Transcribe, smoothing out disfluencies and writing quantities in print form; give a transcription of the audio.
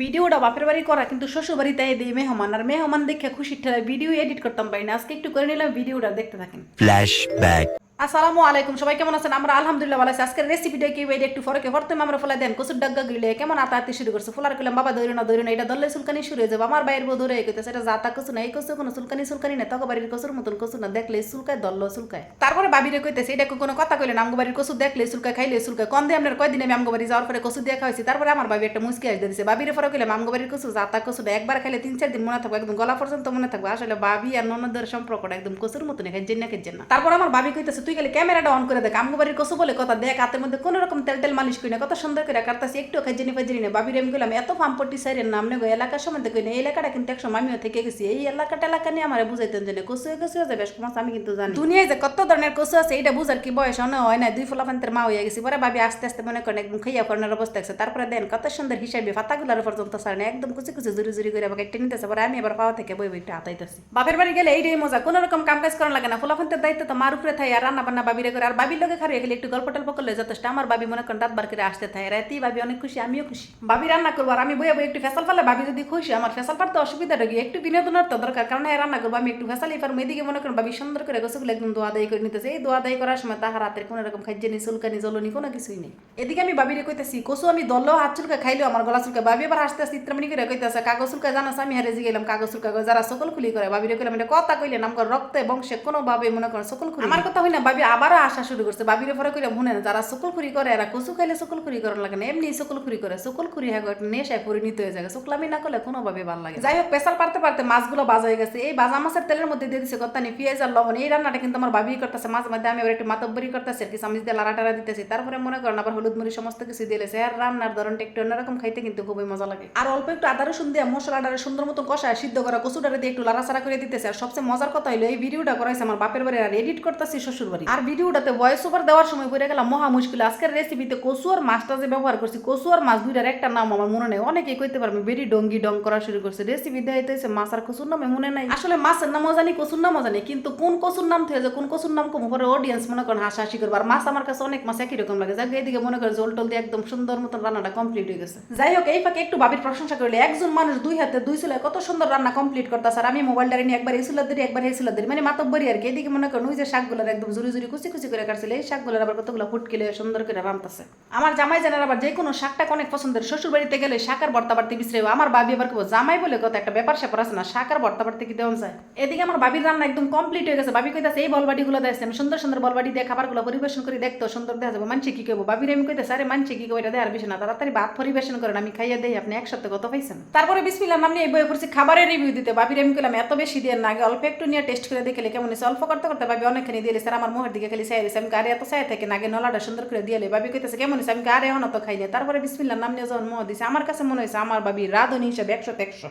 ভিডিওটা বাপের বাড়ি করা কিন্তু শ্বশুর বাড়িতে দেই মেহমান আর মেহমান দেখে খুশির ঠেলায় ভিডিও এডিট করতাম পারি না। আজকে একটু করে নিলাম, ভিডিওটা দেখতে থাকেন। ফ্ল্যাশব্যাক। আসসালামু আলাইকুম, সবাই কেমন আছেন? আমরা আলহামদুলিল্লাহ ভালো আছি। আজকের রেসিপিটা কি বাইরে একটু ফরকে ফরতে আমরা ফলা দেন কসুর ডাগ্গা গিলে কেমন আতাতে শুরু করছে। ফলার কইলাম বাবা ধরে না এটা ধরলে সুলকানি শুরু হয়ে যাবে। আমার বাইরের বউ ধরে কইতেছে এটা জাতা কসু না, এই কসু কোনো সুলকানি না, তক বাড়ির কসুর মতন কসু না, দেখলে সুলকায় দললো সুলকায়। তারপরে বাবিরে কইতেছে এটা কোনো কথা কইলে না, আমগো বাড়ির কসু দেখলে সুলকায় খাইলে সুলকায়। কন দিয়ে আপনার কয়দিন আমি আমগো বাড়ি যাওয়ার পরে কসু দিয়ে খাওয়াইছি। তারপরে আমার বাবি একটা মুসকি আসতে দিছে। বাবিরে ফরক কইলাম আমগো বাড়ির কসু জাতা কসু না, একবার খাইলে 3-4 দিন মনে থাকবে, একদম গলা পর্যন্ত মনে থাকবে। আসলে বাবি আর ননদের সম্পর্কটা একদম কসুর মতন খাইছেন না। তারপর আমার বাবি কইতেছে তুই খালি ক্যামেরাটা অন করে দেখ, আমগো বাড়ির কসু বলে কথা দেখ, হাতের মধ্যে কোনো রকম তেল মালিশ করি না, কত সুন্দর করে কাটতাছি, একটু খাইজেনি ফাইজেনি না। বাবির আমি কইলাম এত ফাম্পটি সাইরের নাম নেগো এলাকার সম্বন্ধে কই না, এই এলাকাটা কিন্তু একসময় আমিও থেকে গেছি, এই এলাকা নিয়ে আমার বুঝাইতেন যে কসু আছে বেশ কমাস আমি কিন্তু জানি। দুনিয়ায় যে কত ধরনের কসু আছে এটা বুঝার কি বয়স হয় না, 2 ফলাফান্তের মা হয়ে গেছি। পরে ভাবি আস্তে আস্তে মনে করেন একদম খাইয়া করার অবস্থা আছে। তারপরে দেন কত সুন্দর হিসাবে ফাতাগুলার পর্যন্ত সারে না, একদম কুচি জুরি করে আবার কেটে নিতেছে। পরে আমি আবার পাওয়া থেকে বই একটু হাতাইতেছি। বাপের বাড়ি গেলে এইটাই মজা, কোনো রকম কাম কাজ করা লাগে না, ফলাফান্তের দায়িত্ব তো মার উপরে থাকে আর রান্না বান্না বাবিরে করে। আর বাবির লোকে খারিয়ে গেলে একটু গল্প টল্প করলে যথেষ্ট। আমার বাবি মনে করেন রাত বার করে আসতে থাকে, রাতেই বাবি অনেক খুশি, আমিও খুশি। বাবি রান্না করবো আর আমি বইয়া একটু ফেসাল পারলে বাবি যদি খুশি। আমার ফেসাল পারতে অসুবিধাটা কি, একটু বিনোদনের তো দরকার, কারণ রান্না করবো আমি একটু ফেসালই পারবো। এদিকে মনে করেন বাবি সুন্দর করে গোসগুলো একদম দোয়া দায়ী করে নিতেছে। এই দোয়া দায়ী করার সময় তাহার হাতের কোনো রকম খাইজেনি চুলকানি জ্বলনি কোনো কিছুই নেই। এদিকে আমি বাবিরে কইতেছি কসু আমি দললেও হাত চুলকা খাইলেও আমার গলা চুলকা। বাবি আবার আসতে আসতে চিত্রমণি করে কইতেছে কাগজ চুলকা জানাস, আমি হারে গেলাম কাগজ চুলকা যারা সকল খুলি করে। বাবিরে কইলাম এটা কথা কইলেন আমার রক্তে বংশে কোনো ভাবে মনে করেন সকল খুলি। আমার কথা হয় না, বাবি আবারও আসা শুরু করছে। বাবিরে পরে কইলাম শুনে যারা সকল খুরি করে এরা কসু খাইলে সকল খুরি করার লাগে না, এমনি সকল খুরি করে। সকল খুরি হ্যাঁ একটা নেশায় পরিণত হয়ে যায়, শুকলামি না করলে কোনোভাবে ভালো লাগে। যাই হোক পেশাল পারতে পারতে মাছগুলো বাজা হয়ে গেছে। এই বাজা মাছের তেলের মধ্যে দিয়ে দিচ্ছে কত্তানি পেঁয়াজ আর লবণ। এই রান্নাটা কিন্তু আমার বাবি করতেছে, মাঝে মাঝে আমি আবার একটু মাতব্বরি করতেছি আর কি, চামিচ দিয়ে লাড়াটারা দিতেছি। তারপরে মনে করেন আবার হলুদ মরিচ সমস্ত কিছু দিয়েছে। আর রান্নার ধরনটা একটু অন্যরকম খাইতে কিন্তু খুবই মজা লাগে। আর অল্প একটু আদা রসুন দিয়ে মশলাটারে সুন্দর মতো কষায় সিদ্ধ করা কচুটারে দিয়ে একটু লাড়াচাড়া করে দিতেছে। আর সবচেয়ে মজার কথা হলো এই ভিডিওটা করাইছে আমার বাপের বাড়ি আর এডিট করতেছি শ্বশুর বাড়ি। আর ভিডিওটাতে ভয়েস ওভার দেওয়ার সময় পড়ে গেলাম মহা মুশকিল। আজকের রেসিপিতে কচু আর মাছটা যে ব্যবহার করছি, কচু আর মাছ দুইটার একটা নাম আমার মনে নেই। অনেকেই কইতে পারবে বেরি ডঙ্গি ডং করা শুরু করছে। রেসিপি দেখাইতেছে মাছ আর কচুর নামে মনে নাই। আসলে মাছের নামও জানি কচুর নামও জানি, কিন্তু কোন কচুর নাম থেকে কোন কচুর নাম কম পরে অডিয়েন্স মনে করেন হাসাহাসি করবে। আর মাছ আমার কাছে অনেক মাছ একই রকম লাগে। যাক এইদিকে মনে করে জল টল দিয়ে একদম সুন্দর মতন রান্নাটা কমপ্লিট হয়ে গেছে। যাই হোক এই ফাঁকে একটু বাবির প্রশংসা করলে, একজন মানুষ 2 হাতে 2 চুলায় কত সুন্দর রান্না কমপ্লিট করতেছে। আর আমি মোবাইলটা নিয়ে একবার এই চুলার দিই একবার এই চুলার দিই, মানে মাতব্বরি আর কি। এদিকে মনে করেন ওই যে শাকগুলোর একদম জুরি কুচি করে কাটছিল, এই শাকগুলোর আবার কতগুলো ফুটকিলে সুন্দর করে রান্তাছে। আমার জামাই জানার আবার যে কোনো শাকটা অনেক পছন্দের। শ্বশুর বাড়িতে গেলে শাকার ভর্তা বাড়তে বিশ্রে আমার বাবি আবার কেবো জামাই বলে কত একটা ব্যাপার স্যাপার আছে না, শাকার ভর্তা বাড়তে কি দেওয়া যায়। এদিকে আমার বাবির রান্না একদম কমপ্লিট হয়ে গেছে। বাবি কইতাছে এই বলবাটিগুলো দেখছে আমি সুন্দর সুন্দর বলবাটি দিয়ে খাবারগুলো পরিবেশন করে দেখতো সুন্দর দেখা যাবো। মানছে কি কেবো বাবির আমি কইতেছে আরে মানছে কি কেবো এটা দেওয়ার বিষয় না, তাড়াতাড়ি ভাত পরিবেশন করেন আমি খাইয়া দেই, আপনি এক সপ্তাহে কত পাইছেন। তারপরে বিসমিল্লাহ নাম নিয়ে এই বইয়ে পড়ছি খাবারের রিভিউ দিতে। বাবির আমি কইলাম এত বেশি দিয়ে না, আগে অল্প একটু নিয়ে টেস্ট করে দেখলে কেমন হয়েছে। অল্প করতে করতে বাবি অনেকখানি দিয়ে স্যার আমার মুখের দিকে খালি চাই দিয়েছে। আমি গাড়ি এত চাই থাকে না, আগে নলাটা সুন্দর করে দিয়ে বাবি কইতেছে কেমন হয়েছে। আমি গাড়ি এখন তো খাই না। তারপরে বিসমিল্লাহ নাম নিয়ে যখন মুখ দিছে আমার কাছে মনে হয়েছে আমার বাবি রাঁধুনি হিসাবে 100-100।